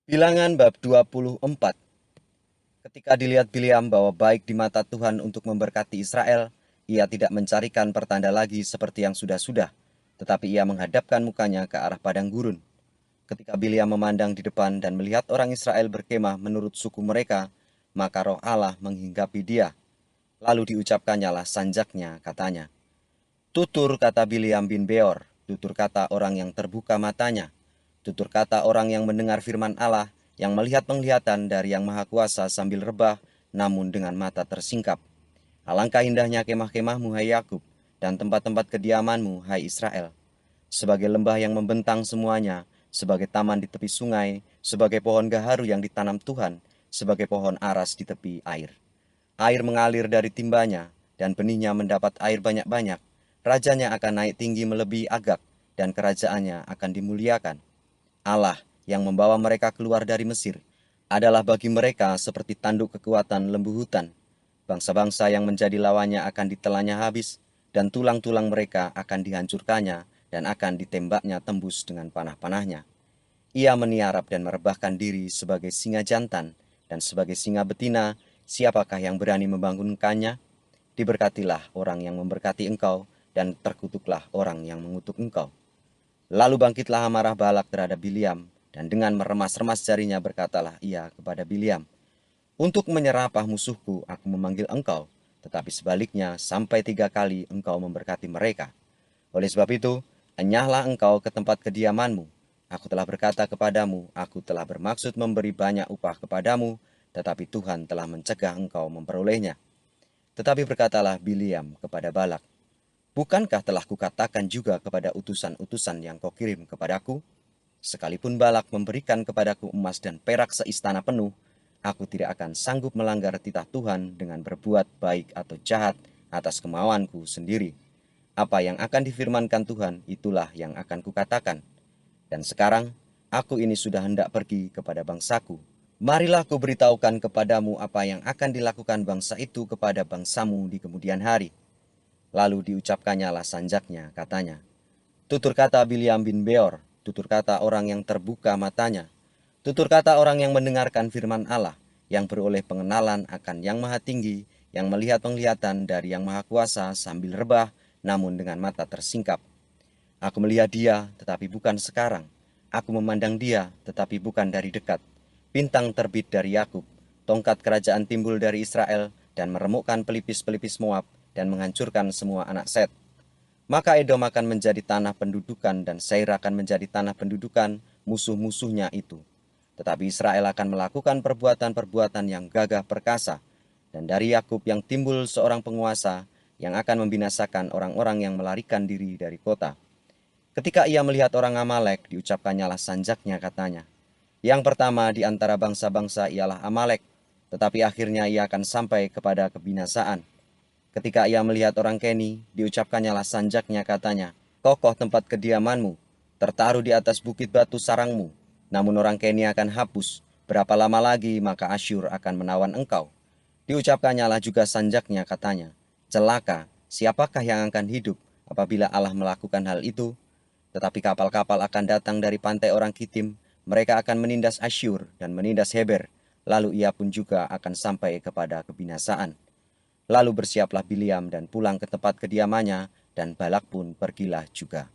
Bilangan bab 24. Ketika dilihat Bileam bahwa baik di mata Tuhan untuk memberkati Israel, ia tidak mencarikan pertanda lagi seperti yang sudah-sudah, tetapi ia menghadapkan mukanya ke arah padang gurun. Ketika Bileam memandang di depan dan melihat orang Israel berkemah menurut suku mereka, maka roh Allah menghinggapi dia. Lalu diucapkannyalah sanjaknya, katanya, "Tutur," kata Bileam bin Beor, "tutur kata orang yang terbuka matanya, tutur kata orang yang mendengar firman Allah, yang melihat penglihatan dari Yang Maha Kuasa sambil rebah, namun dengan mata tersingkap. Alangkah indahnya kemah-kemahmu, hai Yakub, dan tempat-tempat kediamanmu, hai Israel. Sebagai lembah yang membentang semuanya, sebagai taman di tepi sungai, sebagai pohon gaharu yang ditanam Tuhan, sebagai pohon aras di tepi air. Air mengalir dari timbanya, dan benihnya mendapat air banyak-banyak. Rajanya akan naik tinggi melebihi Agag, dan kerajaannya akan dimuliakan. Allah yang membawa mereka keluar dari Mesir adalah bagi mereka seperti tanduk kekuatan lembu hutan. Bangsa-bangsa yang menjadi lawannya akan ditelannya habis, dan tulang-tulang mereka akan dihancurkannya, dan akan ditembaknya tembus dengan panah-panahnya. Ia meniarap dan merebahkan diri sebagai singa jantan, dan sebagai singa betina, siapakah yang berani membangunkannya? Diberkatilah orang yang memberkati engkau, dan terkutuklah orang yang mengutuk engkau. Lalu bangkitlah amarah Balak terhadap Biliam, dan dengan meremas-remas jarinya berkatalah ia kepada Biliam, "Untuk menyerapah musuhku aku memanggil engkau, tetapi sebaliknya sampai 3 kali engkau memberkati mereka. Oleh sebab itu, enyahlah engkau ke tempat kediamanmu. Aku telah berkata kepadamu, aku telah bermaksud memberi banyak upah kepadamu, tetapi Tuhan telah mencegah engkau memperolehnya." Tetapi berkatalah Biliam kepada Balak, "Bukankah telah kukatakan juga kepada utusan-utusan yang kau kirim kepadaku? Sekalipun Balak memberikan kepadaku emas dan perak seistana penuh, aku tidak akan sanggup melanggar titah Tuhan dengan berbuat baik atau jahat atas kemauanku sendiri. Apa yang akan difirmankan Tuhan, itulah yang akan kukatakan. Dan sekarang, aku ini sudah hendak pergi kepada bangsaku. Marilah ku beritahukan kepadamu apa yang akan dilakukan bangsa itu kepada bangsamu di kemudian hari." Lalu diucapkannya sanjaknya, katanya, "Tutur kata Bileam bin Beor, tutur kata orang yang terbuka matanya, tutur kata orang yang mendengarkan firman Allah, yang beroleh pengenalan akan Yang Maha Tinggi, yang melihat penglihatan dari Yang Maha Kuasa sambil rebah, namun dengan mata tersingkap. Aku melihat dia, tetapi bukan sekarang. Aku memandang dia, tetapi bukan dari dekat. Bintang terbit dari Yakub, tongkat kerajaan timbul dari Israel, dan meremukkan pelipis-pelipis Moab, dan menghancurkan semua anak Set. Maka Edom akan menjadi tanah pendudukan, dan Seir akan menjadi tanah pendudukan musuh-musuhnya itu. Tetapi Israel akan melakukan perbuatan-perbuatan yang gagah perkasa, dan dari Yakub yang timbul seorang penguasa yang akan membinasakan orang-orang yang melarikan diri dari kota. Ketika ia melihat orang Amalek, diucapkannyalah sanjaknya, katanya, "Yang pertama di antara bangsa-bangsa ialah Amalek, tetapi akhirnya ia akan sampai kepada kebinasaan." Ketika ia melihat orang Keni, diucapkannyalah sanjaknya, katanya, "Kokoh tempat kediamanmu, tertaruh di atas bukit batu sarangmu. Namun orang Keni akan hapus, berapa lama lagi maka Asyur akan menawan engkau." Diucapkannyalah juga sanjaknya, katanya, "Celaka, siapakah yang akan hidup apabila Allah melakukan hal itu?" Tetapi kapal-kapal akan datang dari pantai orang Kitim, mereka akan menindas Asyur dan menindas Heber, lalu ia pun juga akan sampai kepada kebinasaan. Lalu bersiaplah Biliam dan pulang ke tempat kediamannya, dan Balak pun pergilah juga.